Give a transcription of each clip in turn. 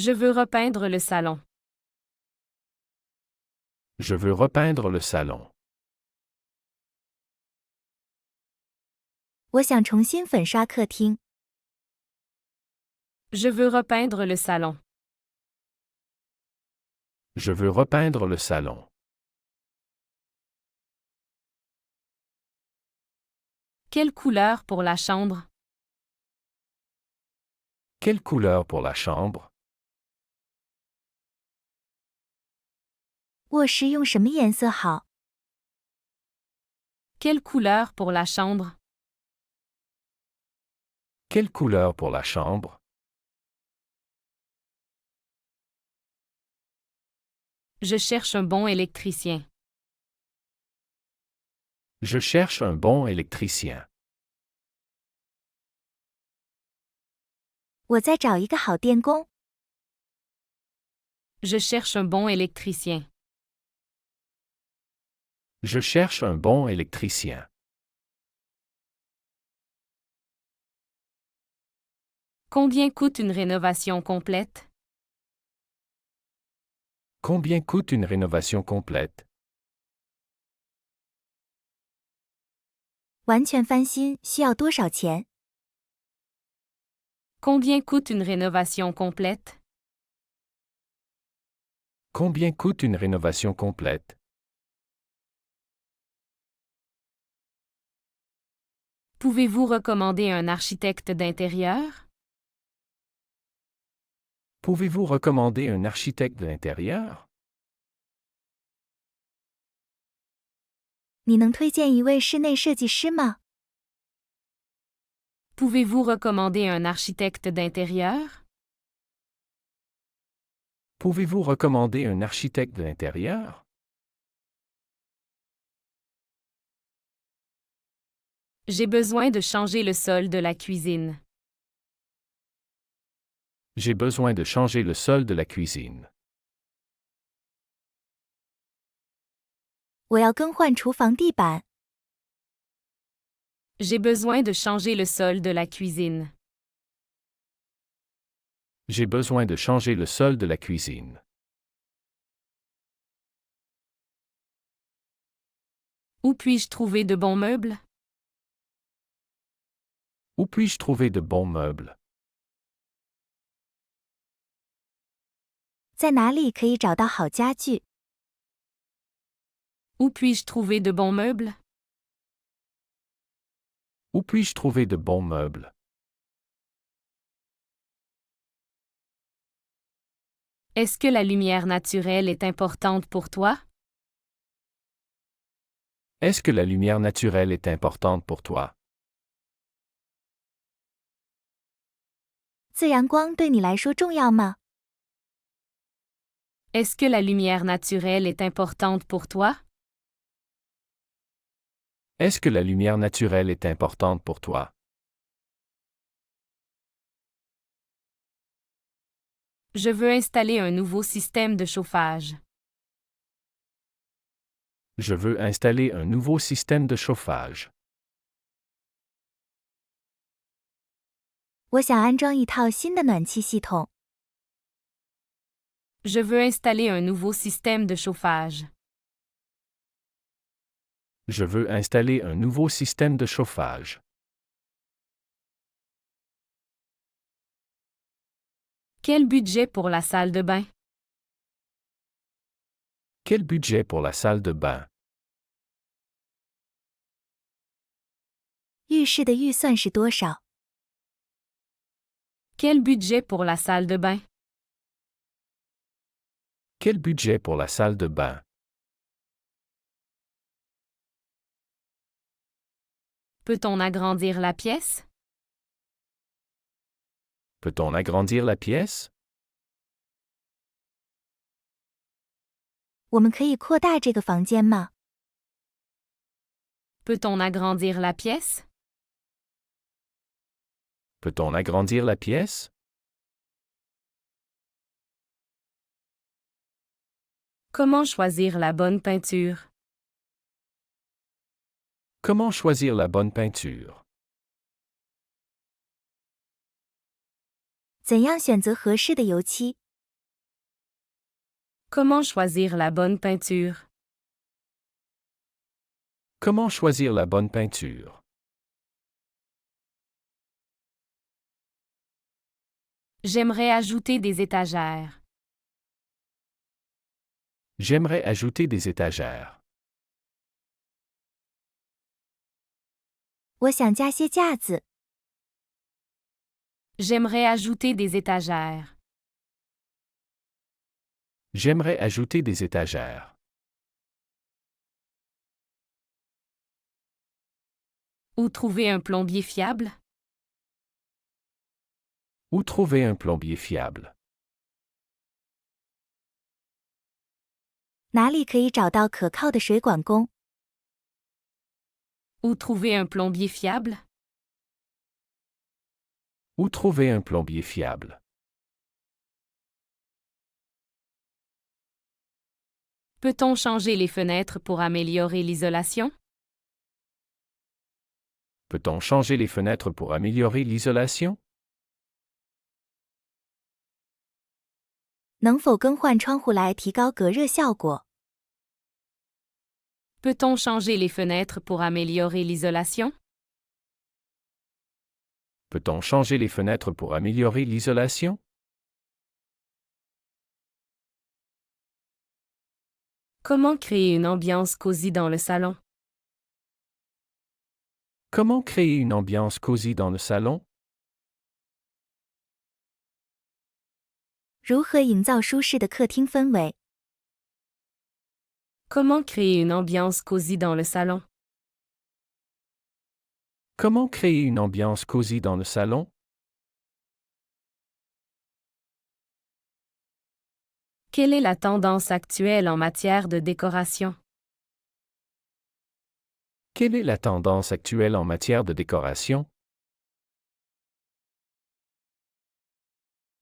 Je veux repeindre le salon. Je veux repeindre le salon. 我想重新粉刷客厅。Je veux repeindre le salon. Je veux repeindre le salon. Quelle couleur pour la chambre? Quelle couleur pour la chambre? 卧室用什么颜色好？ Quelle couleur pour la chambre? Quelle couleur pour la chambre? Je cherche un bon électricien. Je cherche un bon électricien. 我在找一个好电工。 Je cherche un bon électricien. Je cherche un bon électricien. Combien coûte une rénovation complète? Combien coûte une rénovation complète? 完全翻新需要多少钱？ Combien coûte une rénovation complète? Combien coûte une rénovation complète? Pouvez-vous recommander un architecte d'intérieur? Pouvez-vous recommander un architecte de l'intérieur? 你能推荐一位室内设计师吗？ Pouvez-vous recommander un architecte d'intérieur? Pouvez-vous recommander un architecte de l'intérieur? J'ai besoin de changer le sol de la cuisine. J'ai besoin de changer le sol de la cuisine. 我要更换厨房地板。 J'ai besoin de changer le sol de la cuisine. J'ai besoin de changer le sol de la cuisine. Où puis-je trouver de bons meubles? Où puis-je trouver de bons meubles? 在哪里可以找到好家具？ Où puis-je trouver de bons meubles? Où puis-je trouver de bons meubles? Est-ce que la lumière naturelle est importante pour toi? Est-ce que la lumière naturelle est importante pour toi? 自然光对你来说重要吗？ Est-ce que la lumière naturelle est importante pour toi? Est-ce que la lumière naturelle est importante pour toi? Je veux installer un nouveau système de chauffage. Je veux installer un nouveau système de chauffage. 我想安装一套新的暖气系统。 Je veux installer un nouveau système de chauffage. Je veux installer un nouveau système de chauffage. Quel budget pour la salle de bain? Quel budget pour la salle de bain? 浴室的预算是多少？ Quel budget pour la salle de bain? Quel budget pour la salle de bain? Peut-on agrandir la pièce? Peut-on agrandir la pièce? 我们可以扩大这个房间吗？ Peut-on agrandir la pièce? Peut-on agrandir la pièce? Comment choisir la bonne peinture? Comment choisir la bonne peinture? 怎样选择合适的油漆？ Comment choisir la bonne peinture? Comment choisir la bonne peinture? J'aimerais ajouter des étagères. J'aimerais ajouter des étagères. 我想加些架子。J'aimerais ajouter des étagères. J'aimerais ajouter des étagères. Où trouver un plombier fiable? Où trouver un plombier fiable? 哪里可以找到可靠的水管工？ Où trouver un plombier fiable? Où trouver un plombier fiable? Peut-on changer les fenêtres pour améliorer l'isolation? Peut-on changer les fenêtres pour améliorer l'isolation? 能否更换窗户来提高隔热效果？ Peut-on changer les fenêtres pour améliorer l'isolation? Peut-on changer les fenêtres pour améliorer l'isolation? Comment créer une ambiance cosy dans le salon? Comment créer une ambiance cosy dans le salon? 如何营造舒适的客厅氛围？ Comment créer une ambiance cosy dans le salon? Comment créer une ambiance cosy dans le salon? Quelle est la tendance actuelle en matière de décoration? Quelle est la tendance actuelle en matière de décoration?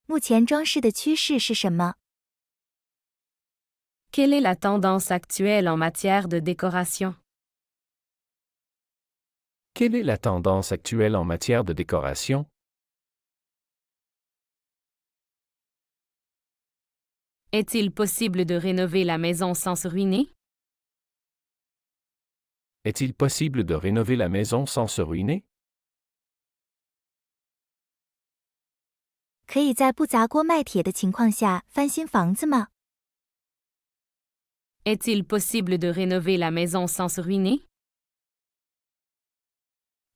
目前装饰的趋势是什么？ Quelle est la tendance actuelle en matière de décoration? Quelle est la tendance actuelle en matière de décoration? Est-il possible de rénover la maison sans se ruiner? Est-il possible de rénover la maison sans se ruiner? 可以在不砸锅卖铁的情况下翻新房子吗？ Est-il possible de rénover la maison sans se ruiner?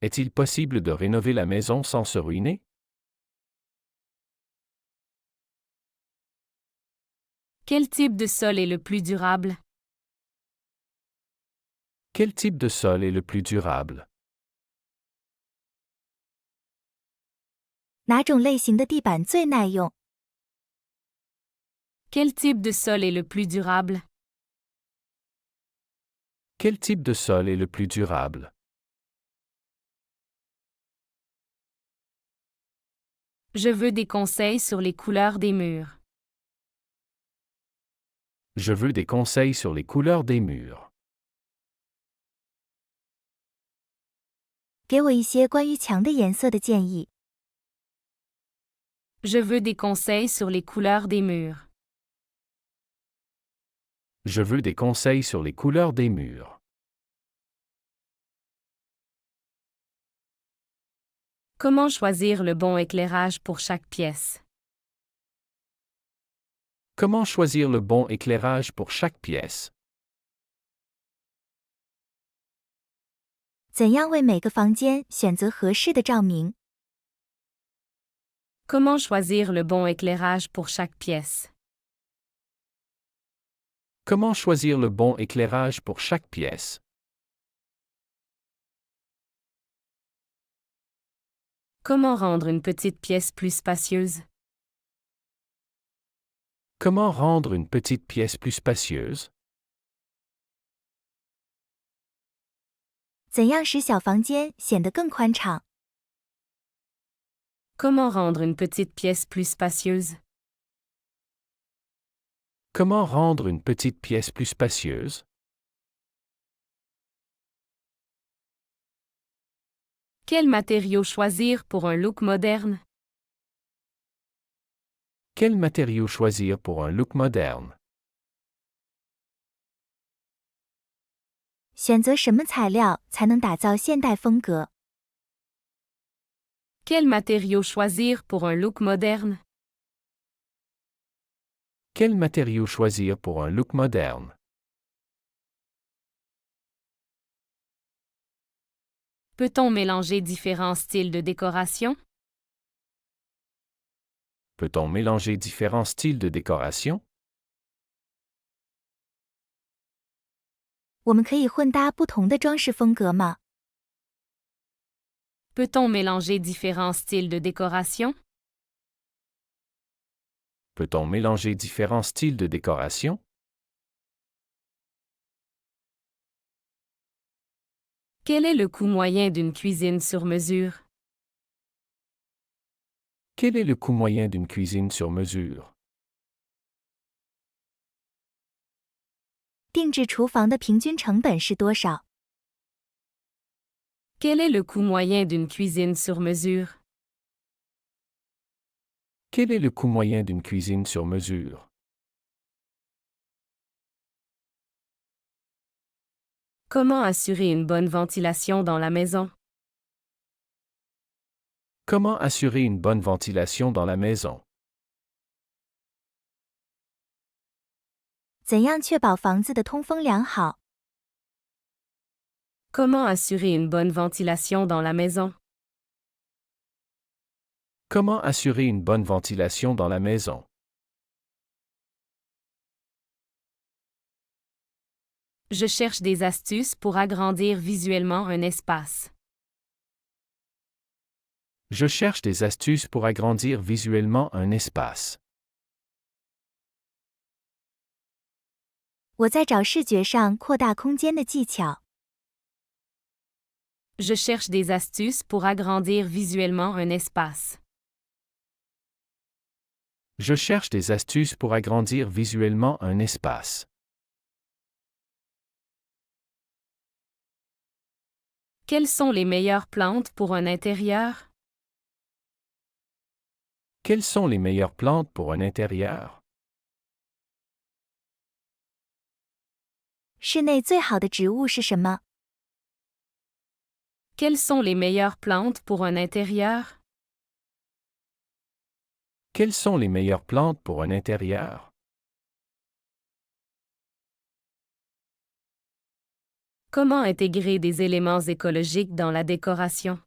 Est-il possible de rénover la maison sans se ruiner? Quel type de sol est le plus durable? Quel type de sol est le plus durable? 哪种类型的地板最耐用？ Quel type de sol est le plus durable? Quel type de sol est le plus durable? Je veux des conseils sur les couleurs des murs. Je veux des conseils sur les couleurs des murs. 给我一些关于墙的颜色的建议。 Je veux des conseils sur les couleurs des murs. Je veux des conseils sur les couleurs des murs. Comment choisir le bon éclairage pour chaque pièce? Comment choisir le bon éclairage pour chaque pièce? 怎样为每个房间选择合适的照明？ Comment choisir le bon éclairage pour chaque pièce? Comment choisir le bon éclairage pour chaque pièce? Comment rendre une petite pièce plus spacieuse? Comment rendre une petite pièce plus spacieuse? 怎样使小房间显得更宽敞？ Comment rendre une petite pièce plus spacieuse? Comment rendre une petite pièce plus spacieuse? Quel matériau choisir pour un look moderne? Quel matériau choisir pour un look moderne? 选择什么材料才能打造现代风格？ Quels matériaux choisir pour un look moderne? Quel matériau choisir pour un look moderne? Peut-on mélanger différents styles de décoration? Peut-on mélanger différents styles de décoration? 我们可以混搭不同的装饰风格吗？ Peut-on mélanger différents styles de décoration? Peut-on mélanger différents styles de décoration? Quel est le coût moyen d'une cuisine sur mesure? Quel est le coût moyen d'une cuisine sur mesure? 定制厨房的平均成本是多少？ Quel est le coût moyen d'une cuisine sur mesure? Quel est le coût moyen d'une cuisine sur mesure? Comment assurer une bonne ventilation dans la maison? Comment assurer une bonne ventilation dans la maison? 怎样确保房子的通风良好？ Comment assurer une bonne ventilation dans la maison? Comment assurer une bonne ventilation dans la maison? Je cherche des astuces pour agrandir visuellement un espace. Je cherche des astuces pour agrandir visuellement un espace. 我在找视觉上扩大空间的技巧。 Je cherche des astuces pour agrandir visuellement un espace. Je cherche des astuces pour agrandir visuellement un espace. Quelles sont les meilleures plantes pour un intérieur? Quelles sont les meilleures plantes pour un intérieur? 室内最好的植物是什么？ Quelles sont les meilleures plantes pour un intérieur? Quelles sont les meilleures plantes pour un intérieur? Comment intégrer des éléments écologiques dans la décoration?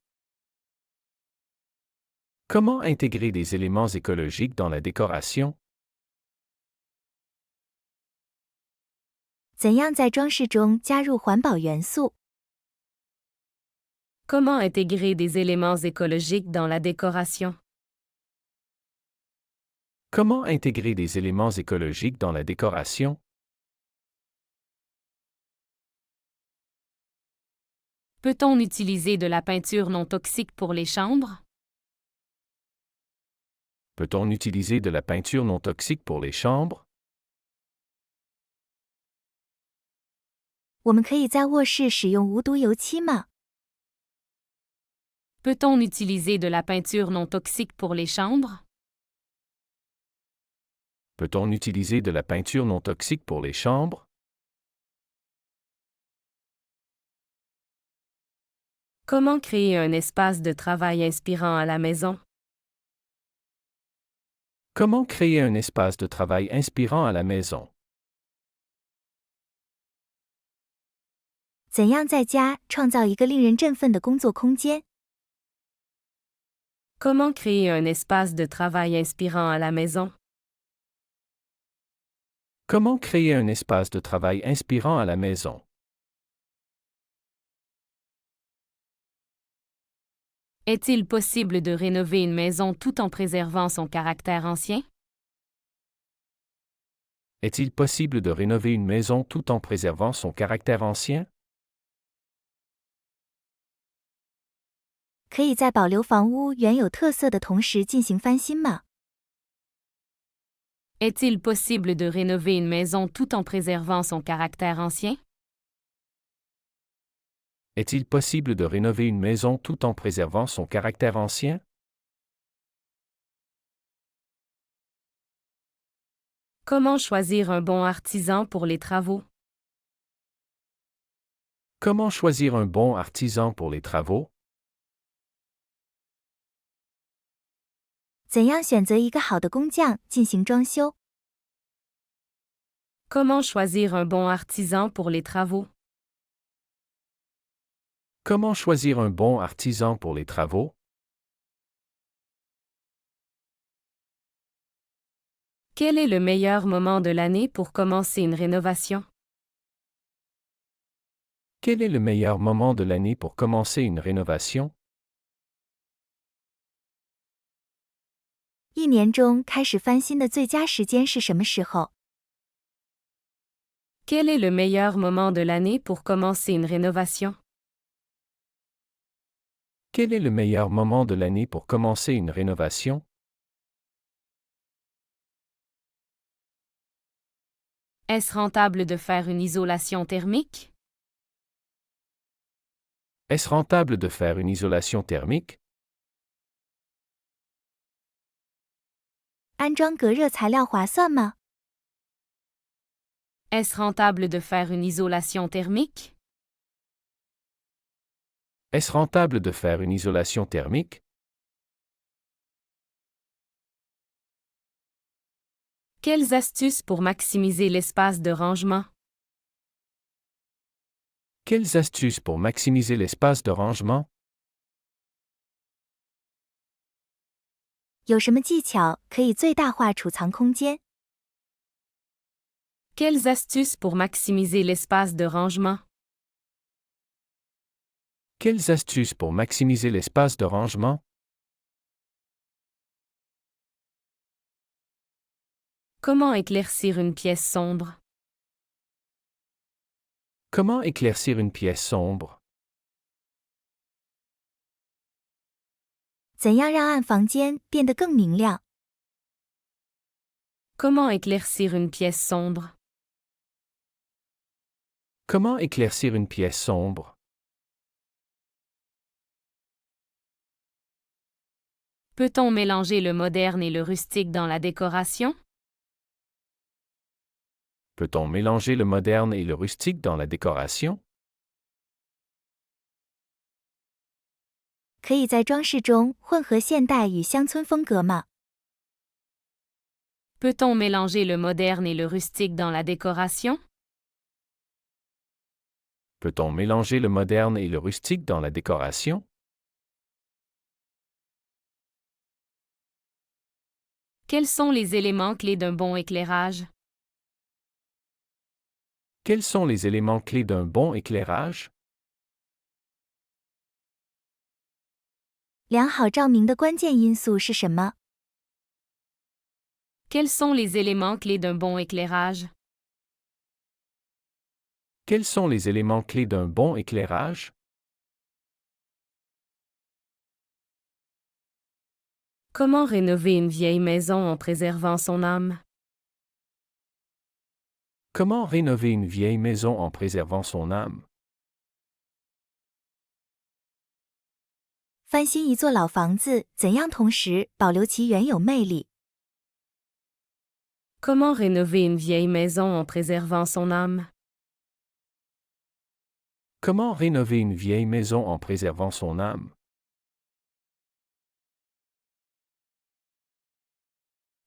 Comment intégrer des éléments écologiques dans la décoration? 怎样在装饰中加入环保元素？ Comment intégrer des éléments écologiques dans la décoration? Comment intégrer des éléments écologiques dans la décoration? Peut-on utiliser de la peinture non toxique pour les chambres? Peut-on utiliser de la peinture non toxique pour les chambres? 我们可以在卧室使用无毒油漆吗？ Peut-on utiliser de la peinture non toxique pour les chambres? Peut-on utiliser de la peinture non toxique pour les chambres? Comment créer un espace de travail inspirant à la maison? Comment créer un espace de travail inspirant à la maison? 怎样在家创造一个令人振奋的工作空间？ Comment créer un espace de travail inspirant à la maison? Comment créer un espace de travail inspirant à la maison? Est-il possible de rénover une maison tout en préservant son caractère ancien? Est-il possible de rénover une maison tout en préservant son caractère ancien? 可以在保留房屋原有特色的同时进行翻新吗？ Est-il possible de rénover une maison tout en préservant son caractère ancien? Est-il possible de rénover une maison tout en préservant son caractère ancien? Comment choisir un bon artisan pour les travaux? Comment choisir un bon artisan pour les travaux? 怎样选择一个好的工匠进行装修？ Comment choisir un bon artisan pour les travaux? Comment choisir un bon artisan pour les travaux? Quel est le meilleur moment de l'année pour commencer une rénovation? Quel est le meilleur moment de l'année pour commencer une rénovation? 一年中开始翻新的最佳时间是什么时候？ Quel est le meilleur moment de l'année pour commencer une rénovation? Quel est le meilleur moment de l'année pour commencer une rénovation? Est-ce rentable de faire une isolation thermique? Est-ce rentable de faire une isolation thermique? 安装隔热材料划算吗？ Est-ce rentable de faire une isolation thermique? Est-ce rentable de faire une isolation thermique? Quelles astuces pour maximiser l'espace de rangement? Quelles astuces pour maximiser l'espace de rangement? 有什么技巧可以最大化储藏空间？ Quelles astuces pour maximiser l'espace de rangement? Quelles astuces pour maximiser l'espace de rangement? Comment éclaircir une pièce sombre? Comment éclaircir une pièce sombre? 怎样让暗房间变得更明亮？ Comment éclaircir une pièce sombre? Comment éclaircir une pièce sombre? Peut-on mélanger le moderne et le rustique dans la décoration? Peut-on mélanger le moderne et le rustique dans la décoration? 可以在装饰中混合现代与乡村风格吗？ Peut-on mélanger le moderne et le rustique dans la décoration? Peut-on mélanger le moderne et le rustique dans la décoration? Quels sont les éléments clés d'un bon éclairage? Quels sont les éléments clés d'un bon éclairage? 良好照明的关键因素是什么？ Quels sont les éléments clés d'un bon éclairage? Quels sont les éléments clés d'un bon éclairage? Comment rénover une vieille maison en préservant son âme? Comment rénover une vieille maison en préservant son âme? 翻新一座老房子，怎样同时保留其原有魅力？ Comment rénover une vieille maison en préservant son âme? Comment rénover une vieille maison en préservant son âme?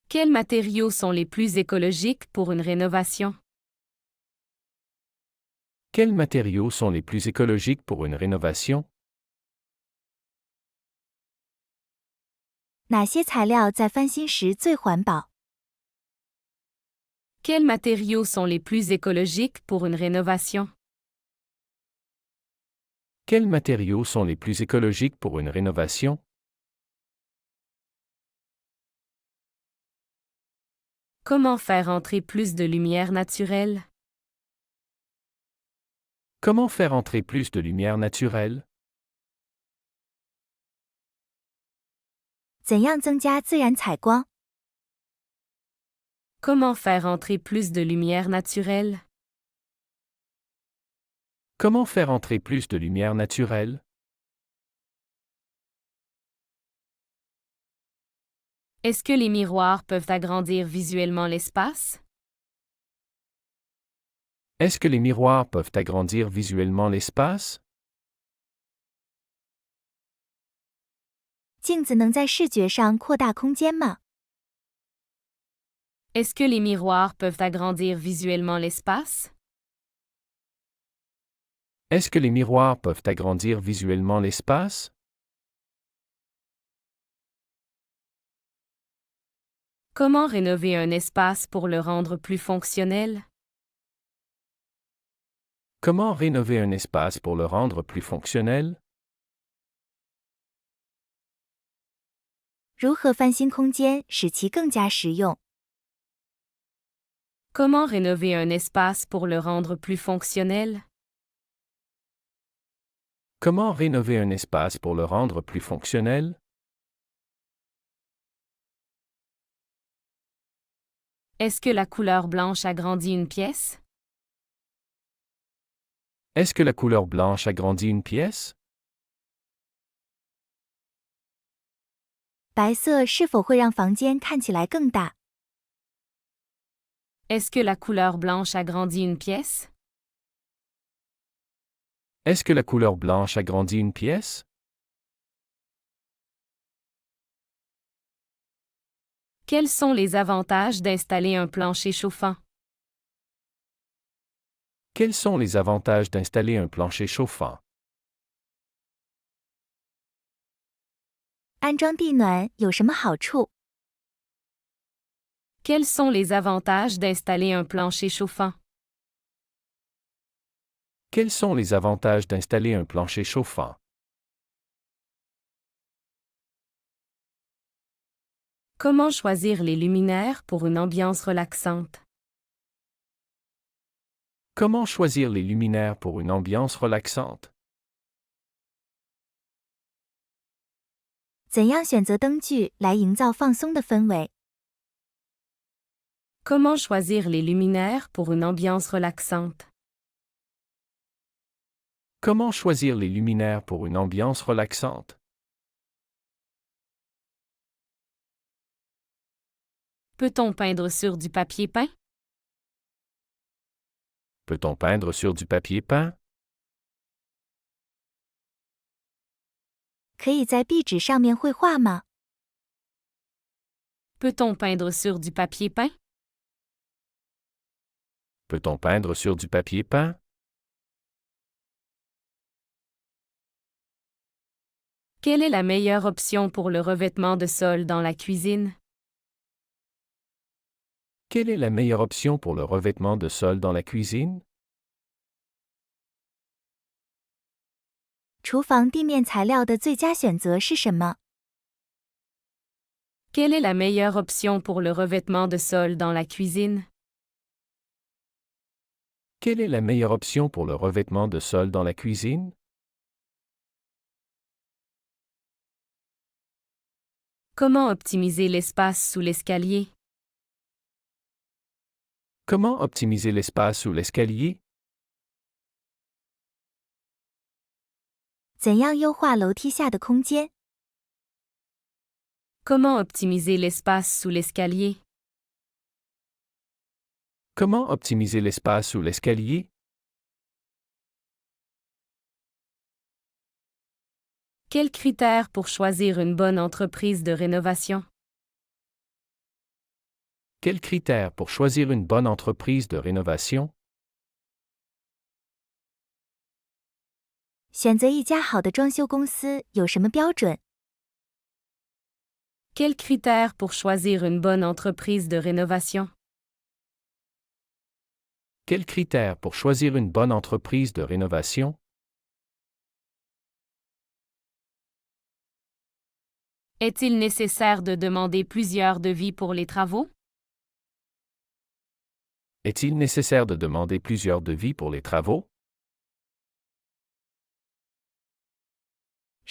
Quels matériaux sont les plus écologiques pour une rénovation? Quels matériaux sont les plus écologiques pour une rénovation? 哪些材料在翻新时最环保？ Quels matériaux sont les plus écologiques pour une rénovation? Quels matériaux sont les plus écologiques pour une rénovation? Comment faire entrer plus de lumière naturelle? Comment faire entrer plus de lumière naturelle? 怎样增加自然采光？ Comment faire entrer plus de lumière naturelle? Comment faire entrer plus de lumière naturelle? Est-ce que les miroirs peuvent agrandir visuellement l'espace? Est-ce que les miroirs peuvent agrandir visuellement l'espace? 镜子能在视觉上扩大空间吗？ Est-ce que les miroirs peuvent agrandir visuellement l'espace? Est-ce que les miroirs peuvent agrandir visuellement l'espace? Comment rénover un espace pour le rendre plus fonctionnel? Comment rénover un espace pour le rendre plus fonctionnel? 如何翻新空间，使其更加实用？ Comment rénover un espace pour le rendre plus fonctionnel? Comment rénover un espace pour le rendre plus fonctionnel? Est-ce que la couleur blanche agrandit une pièce? Est-ce que la couleur blanche agrandit une pièce? 白色是否会让房间看起来更大？ Est-ce que la couleur blanche agrandit une pièce? Est-ce que la couleur blanche agrandit une pièce? Quels sont les avantages d'installer un plancher chauffant? Quels sont les avantages d'installer un plancher chauffant? 安装地暖有什么好处？ Quels sont les avantages d'installer un plancher chauffant? Quels sont les avantages d'installer un plancher chauffant? Comment choisir les luminaires pour une ambiance relaxante? Comment choisir les luminaires pour une ambiance relaxante? 怎样选择灯具来营造放松的氛围？ Comment choisir les luminaires pour une ambiance relaxante? Comment choisir les luminaires pour une ambiance relaxante? Peut-on peindre sur du papier peint? Peut-on peindre sur du papier peint? 可以在壁纸上面绘画吗？ Peut-on peindre sur du papier peint? Peut-on peindre sur du papier peint? Quelle est la meilleure option pour le revêtement de sol dans la cuisine? Quelle est la meilleure option pour le revêtement de sol dans la cuisine? 厨房地面材料的最佳选择是什么？ Quelle est la meilleure option pour le revêtement de sol dans la cuisine? Quelle est la meilleure option pour le revêtement de sol dans la cuisine? Comment optimiser l'espace sous l'escalier? Comment optimiser l'espace sous l'escalier? 怎样优化楼梯下的空间？ Comment optimiser l'espace sous l'escalier? Comment optimiser l'espace sous l'escalier? Quels critères pour choisir une bonne entreprise de rénovation? Quels critères pour choisir une bonne entreprise de rénovation? 选择一家好的装修公司有什么标准？ Quels critères pour choisir une bonne entreprise de rénovation? Quels critères pour choisir une bonne entreprise de rénovation? Est-il nécessaire de demander plusieurs devis pour les travaux? Est-il nécessaire de demander plusieurs devis pour les travaux?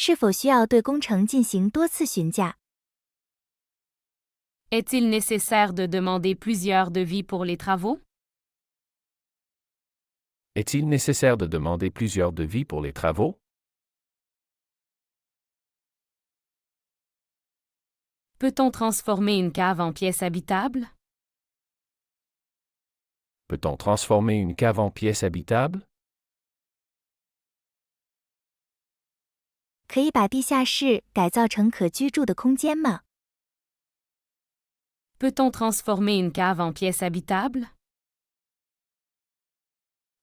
是否需要对工程进行多次询价？ Est-il nécessaire de demander plusieurs devis pour les travaux? Est-il nécessaire de demander plusieurs devis pour les travaux? Peut-on transformer une cave en pièce habitable? Peut-on transformer une cave en pièce habitable? 可以把地下室改造成可居住的空间吗？ Peut-on transformer une cave en pièce habitable?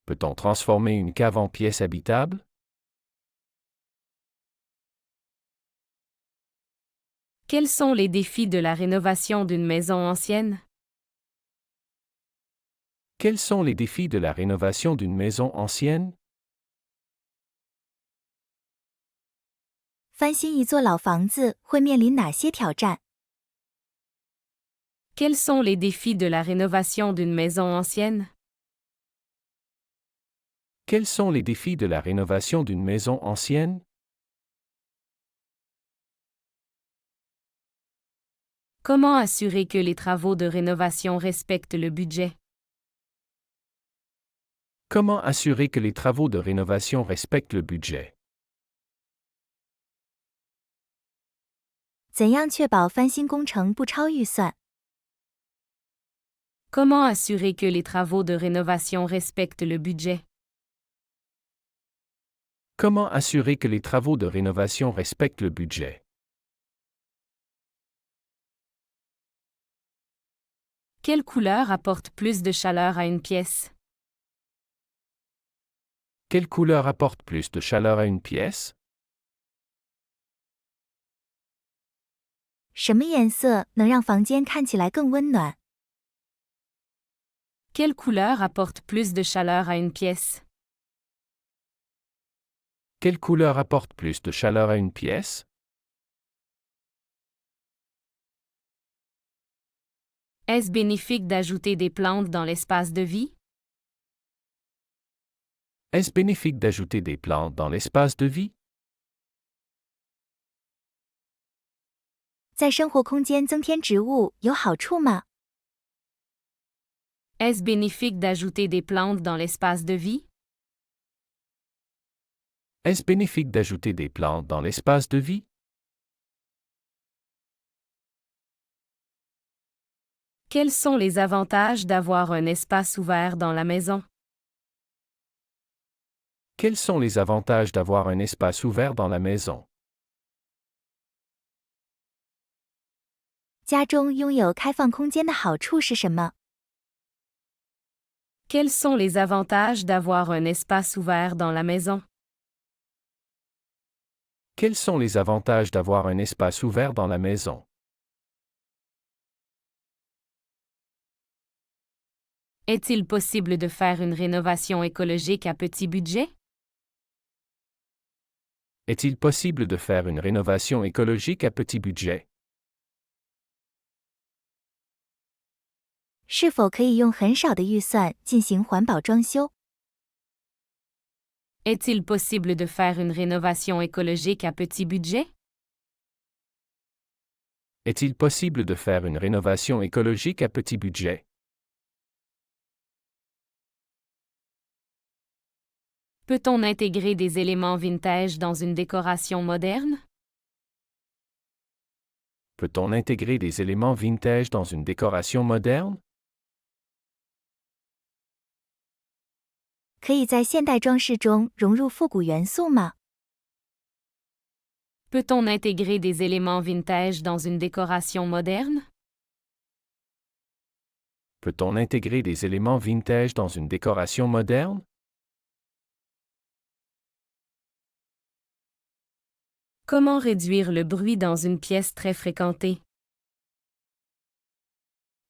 Peut-on transformer une cave en pièce habitable? Quels sont les défis de la rénovation d'une maison ancienne? Quels sont les défis de la rénovation d'une maison ancienne? 翻新一座老房子会面临哪些挑战？ Quels sont les défis de la rénovation d'une maison ancienne? Quels sont les défis de la rénovation d'une maison ancienne? Comment assurer que les travaux de rénovation respectent le budget? Comment assurer que les travaux de rénovation respectent le budget? 怎样确保翻新工程不超预算？ Comment assurer que les travaux de rénovation respectent le budget? Comment assurer que les travaux de rénovation respectent le budget? Quelle couleur apporte plus de chaleur à une pièce? Quelle couleur apporte plus de chaleur à une pièce? 什么颜色能让房间看起来更温暖？ Quelle couleur apporte plus de chaleur à une pièce? Quelle couleur apporte plus de chaleur à une pièce? Est-ce bénéfique d'ajouter des plantes dans l'espace de vie? Est-ce bénéfique d'ajouter des plantes dans l'espace de vie? 在生活空间增添植物有好处吗？ Est-ce bénéfique d'ajouter des plantes dans l'espace de vie? Est-ce bénéfique d'ajouter des plantes dans l'espace de vie? Quels sont les avantages d'avoir un espace ouvert dans la maison? Quels sont les avantages d'avoir un espace ouvert dans la maison? 家中拥有开放空间的好处是什么？ Quels sont les avantages d'avoir un espace ouvert dans la maison? Quels sont les avantages d'avoir un espace ouvert dans la maison? Est-il possible de faire une rénovation écologique à petit budget? Est-il possible de faire une rénovation écologique à petit budget? 是否可以用很少的预算进行环保装修？ Est-il possible de faire une rénovation écologique à petit budget? Est-il possible de faire une rénovation écologique à petit budget? Peut-on intégrer des éléments vintage dans une décoration moderne? Peut-on intégrer des éléments vintage dans une décoration moderne? 可以在现代装饰中融入复古元素吗？ Peut-on intégrer des éléments vintage dans une décoration moderne? Peut-on intégrer des éléments vintage dans une décoration moderne? Comment réduire le bruit dans une pièce très fréquentée?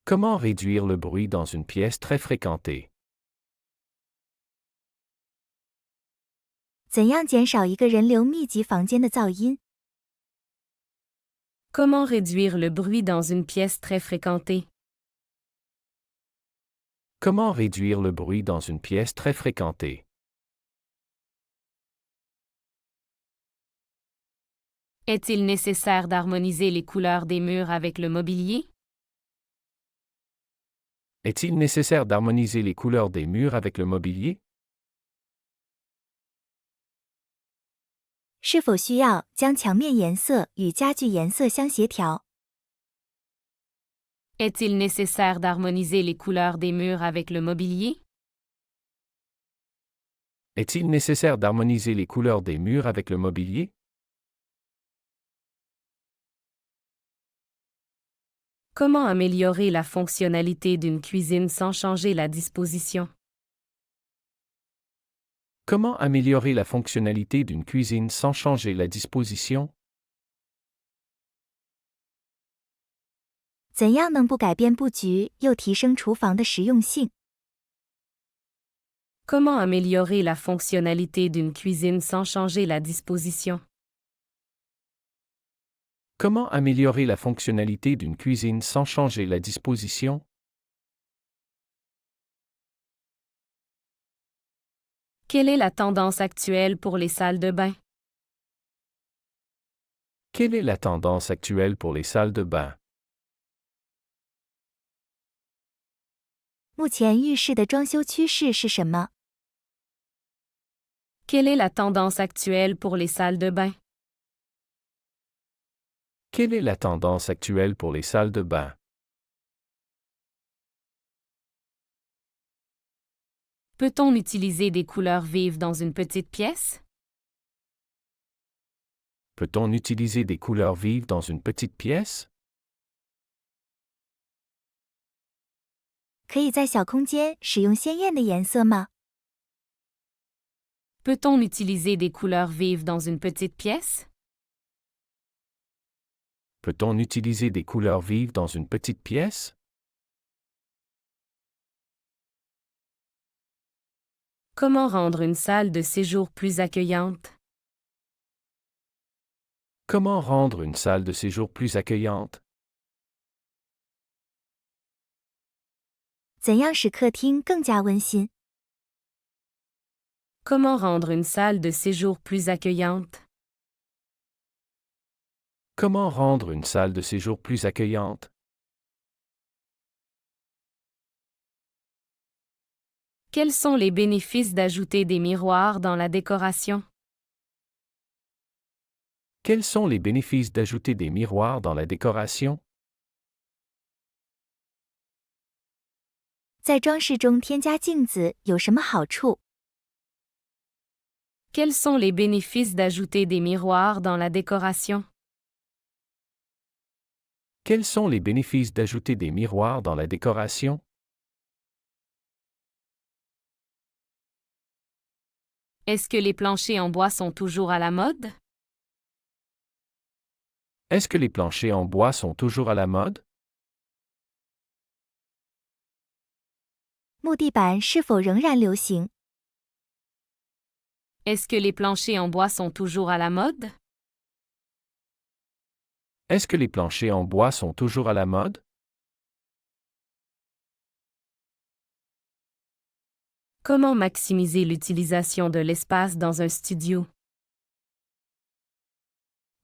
Comment réduire le bruit dans une pièce très fréquentée? 怎样减少一个人流密集房间的噪音？ Comment réduire le bruit dans une pièce très fréquentée? Comment réduire le bruit dans une pièce très fréquentée? Est-il nécessaire d'harmoniser les couleurs des murs avec le mobilier? Est-il nécessaire d'harmoniser les couleurs des murs avec le mobilier? 是否需要将墙面颜色与家具颜色相协调？ Est-il nécessaire d'harmoniser les couleurs des murs avec le mobilier? Est-il nécessaire d'harmoniser les couleurs des murs avec le mobilier? Comment améliorer la fonctionnalité d'une cuisine sans changer la disposition? Comment améliorer la fonctionnalité d'une cuisine sans changer la disposition? 怎样能不改变布局又提升厨房的实用性？ Comment améliorer la fonctionnalité d'une cuisine sans changer la disposition? Comment améliorer la fonctionnalité d'une cuisine sans changer la disposition? Quelle est la tendance actuelle pour les salles de bain? Quelle est la tendance actuelle pour les salles de bain? 目前浴室的装修趋势是什么？ Quelle est la tendance actuelle pour les salles de bain? Quelle est la tendance actuelle pour les salles de bain? Peut-on utiliser des couleurs vives dans une petite pièce? Peut-on utiliser des couleurs vives dans une petite pièce? 可以在小空间使用鲜艳的颜色吗？ Peut-on utiliser des couleurs vives dans une petite pièce? Peut-on utiliser des couleurs vives dans une petite pièce? Comment rendre une salle de séjour plus accueillante? Comment rendre une salle de séjour plus accueillante? 怎样使客厅更加温馨？ Comment rendre une salle de séjour plus accueillante? Comment rendre une salle de séjour plus accueillante? Quels sont les bénéfices d'ajouter des miroirs dans la décoration? Quels sont les bénéfices d'ajouter des miroirs dans la décoration? 在装饰中添加镜子有什么好处？ Quels sont les bénéfices d'ajouter des miroirs dans la décoration? Quels sont les bénéfices d'ajouter des miroirs dans la décoration? Est-ce que les planchers en bois sont toujours à la mode? Est-ce que les planchers en bois sont toujours à la mode? 木地板是否仍然流行？ Est-ce que les planchers en bois sont toujours à la mode? Est-ce que les planchers en bois sont toujours à la mode? Comment maximiser l'utilisation de l'espace dans un studio?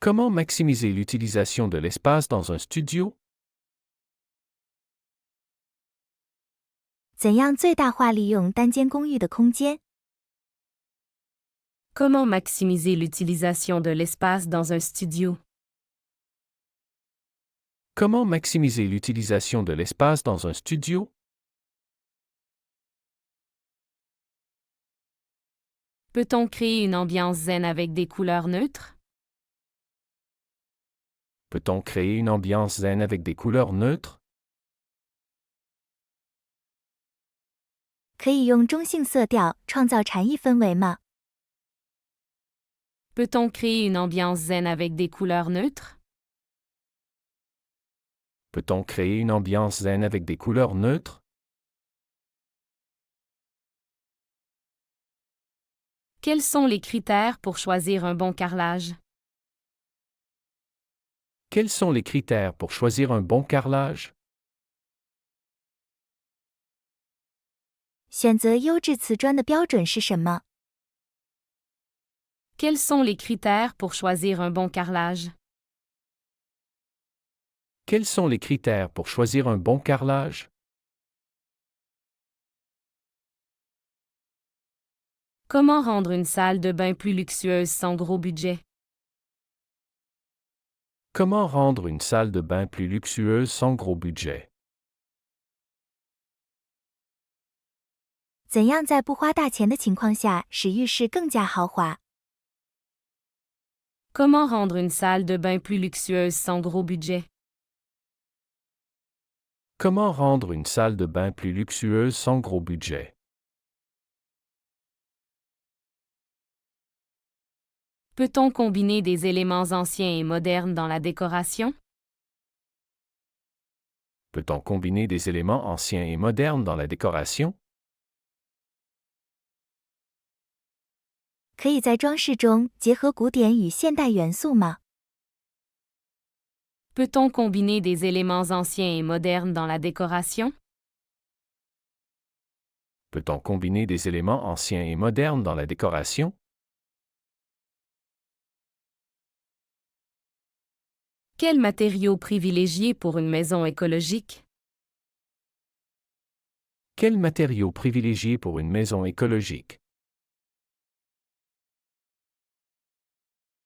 Comment maximiser l'utilisation de l'espace dans un studio? 怎样最大化利用单间公寓的空间？ Comment maximiser l'utilisation de l'espace dans un studio? Comment maximiser l'utilisation de l'espace dans un studio? Peut-on créer une ambiance zen avec des couleurs neutres? Peut-on créer une ambiance zen avec des couleurs neutres? 可以用中性色调创造禅意氛围吗？ Peut-on créer une ambiance zen avec des couleurs neutres? Peut-on créer une ambiance zen avec des couleurs neutres? Quels sont les critères pour choisir un bon carrelage? Quels sont les critères pour choisir un bon carrelage? 选择优质瓷砖的标准是什么？ Quels sont les critères pour choisir un bon carrelage? Quels sont les critères pour choisir un bon carrelage? Comment rendre une salle de bain plus luxueuse sans gros budget? Comment rendre une salle de bain plus luxueuse sans gros budget? 怎样在不花大钱的情况下使浴室更加豪华？ Comment rendre une salle de bain plus luxueuse sans gros budget? Comment rendre une salle de bain plus luxueuse sans gros budget? Peut-on combiner des éléments anciens et modernes dans la décoration? Peut-on combiner des éléments anciens et modernes dans la décoration? 可以在装饰中结合古典与现代元素吗？ Peut-on combiner des éléments anciens et modernes dans la décoration? Peut-on combiner des éléments anciens et modernes dans la décoration? Quels matériaux privilégiés pour une maison écologique? Quels matériaux privilégiés pour une maison écologique?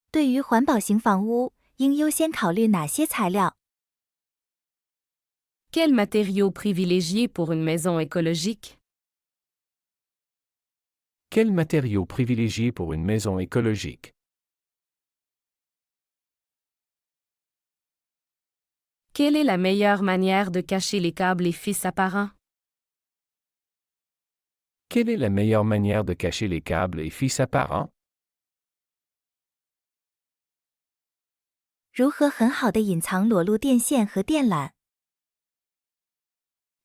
对于环保型房屋，应优先考虑哪些材料？ Quels matériaux privilégiés pour une maison écologique? Quels matériaux privilégiés pour une maison écologique? Quelle est la meilleure manière de cacher les câbles et fils apparents? Quelle est la meilleure manière de cacher les câbles et fils apparents? 如何很好地隐藏裸露电线和电缆？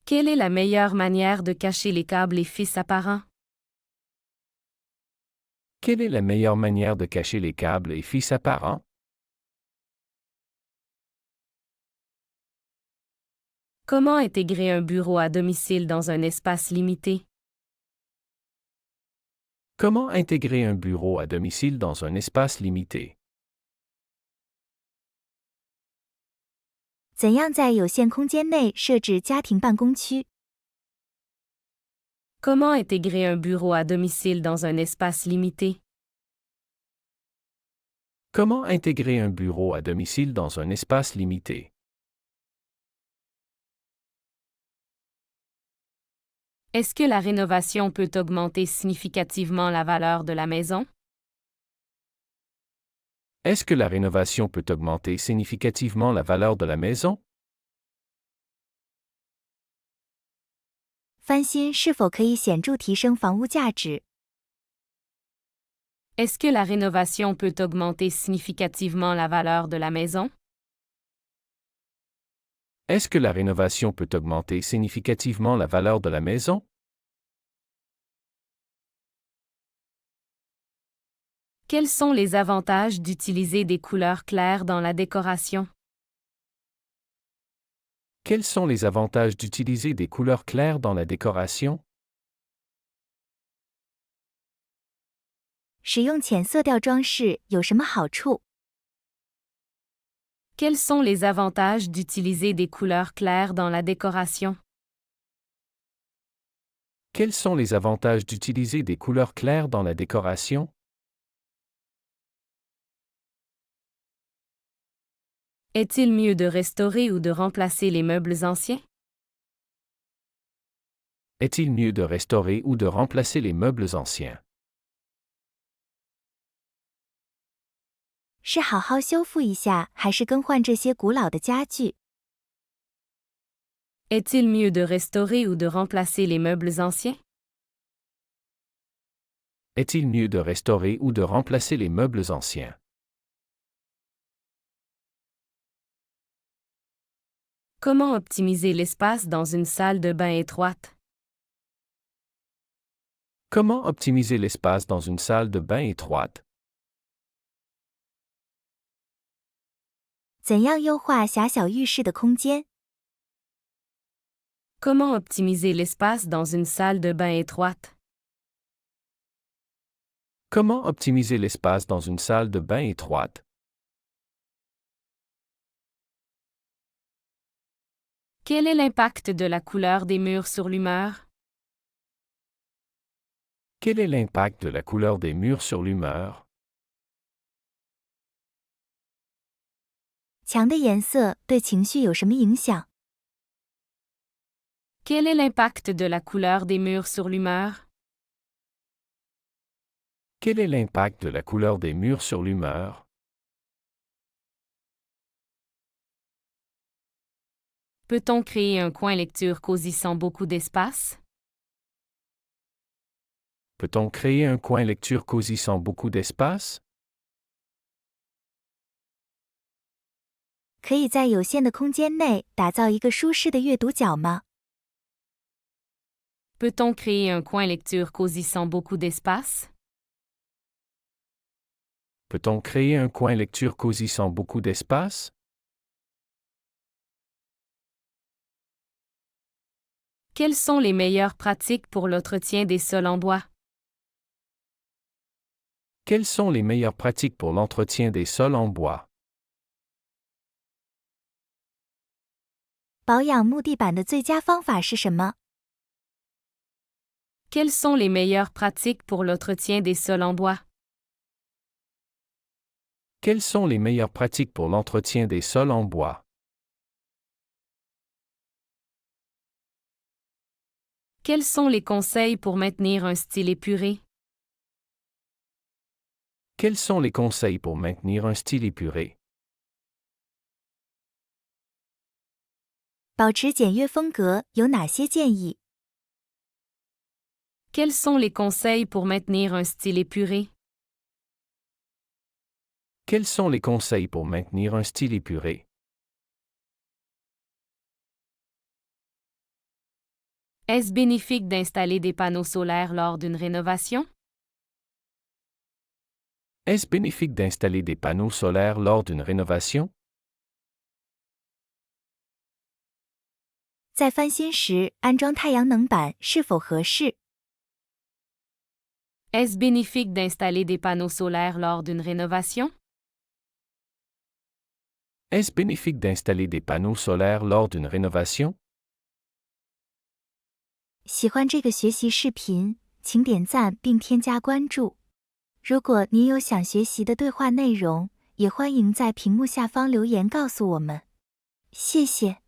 Quelle est la meilleure manière de cacher les câbles et fils apparents? Quelle est la meilleure manière de cacher les câbles et fils apparents? Comment intégrer un bureau à domicile dans un espace limité? Comment intégrer un bureau à domicile dans un espace limité? 怎样在有限空间内设置家庭办公区？ Comment intégrer un bureau à domicile dans un espace limité? Comment intégrer un bureau à domicile dans un espace limité? Est-ce que la rénovation peut augmenter significativement la valeur de la maison? Est-ce que la rénovation peut augmenter significativement la valeur de la maison? 翻新是否可以显著提升房屋价值？ Est-ce que la rénovation peut augmenter significativement la valeur de la maison? Est-ce que la rénovation peut augmenter significativement la valeur de la maison? Quels sont les avantages d'utiliser des couleurs claires dans la décoration? Quels sont les avantages d'utiliser des couleurs claires dans la décoration? 使用浅色调装饰有什么好处？ Quels sont les avantages d'utiliser des couleurs claires dans la décoration? Quels sont les avantages d'utiliser des couleurs claires dans la décoration? Est-il mieux de restaurer ou de remplacer les meubles anciens? Est-il mieux de restaurer ou de remplacer les meubles anciens? 是好好修复一下，还是更换这些古老的家具？ Est-il mieux de restaurer ou de remplacer les meubles anciens? Est-il mieux de restaurer ou de remplacer les meubles anciens? Comment optimiser l'espace dans une salle de bain étroite? Comment optimiser l'espace dans une salle de bain étroite? 怎样优化狭小浴室的空间？ Comment optimiser l'espace dans une salle de bain étroite? Comment optimiser l'espace dans une salle de bain étroite? Quel est l'impact de la couleur des murs sur l'humeur? Quel est l'impact de la couleur des murs sur l'humeur? 墙的颜色对情绪有什么影响？ Quel est l'impact de la couleur des murs sur l'humeur? Quel est l'impact de la couleur des murs sur l'humeur? Peut-on créer un coin lecture cosy sans beaucoup d'espace? Peut-on créer un coin lecture cosy sans beaucoup d'espace? 可以在有限的空间内打造一个舒适的阅读角吗？ Peut-on créer un coin lecture cosy sans beaucoup d'espace? Peut-on créer un coin lecture cosy sans beaucoup d'espace? Quelles sont les meilleures pratiques pour l'entretien des sols en bois? Quelles sont les meilleures pratiques pour l'entretien des sols en bois? 保养木地板的最佳方法是什么？ Quelles sont les meilleures pratiques pour l'entretien des sols en bois? Quelles sont les meilleures pratiques pour l'entretien des sols en bois? Quels sont les conseils pour maintenir un style épuré? Quels sont les conseils pour maintenir un style épuré? 保持简约风格有哪些建议？ Quels sont les conseils pour maintenir un style épuré? Quels sont les conseils pour maintenir un style épuré? Est-ce bénéfique d'installer des panneaux solaires lors d'une rénovation? Est-ce bénéfique d'installer des panneaux solaires lors d'une rénovation? 在翻新时安装太阳能板是否合适？ Est-ce bénéfique d'installer des panneaux solaires lors d'une rénovation? Est-ce bénéfique d'installer des panneaux solaires lors d'une rénovation? 喜欢这个学习视频，请点赞并添加关注。如果您有想学习的对话内容，也欢迎在屏幕下方留言告诉我们。谢谢。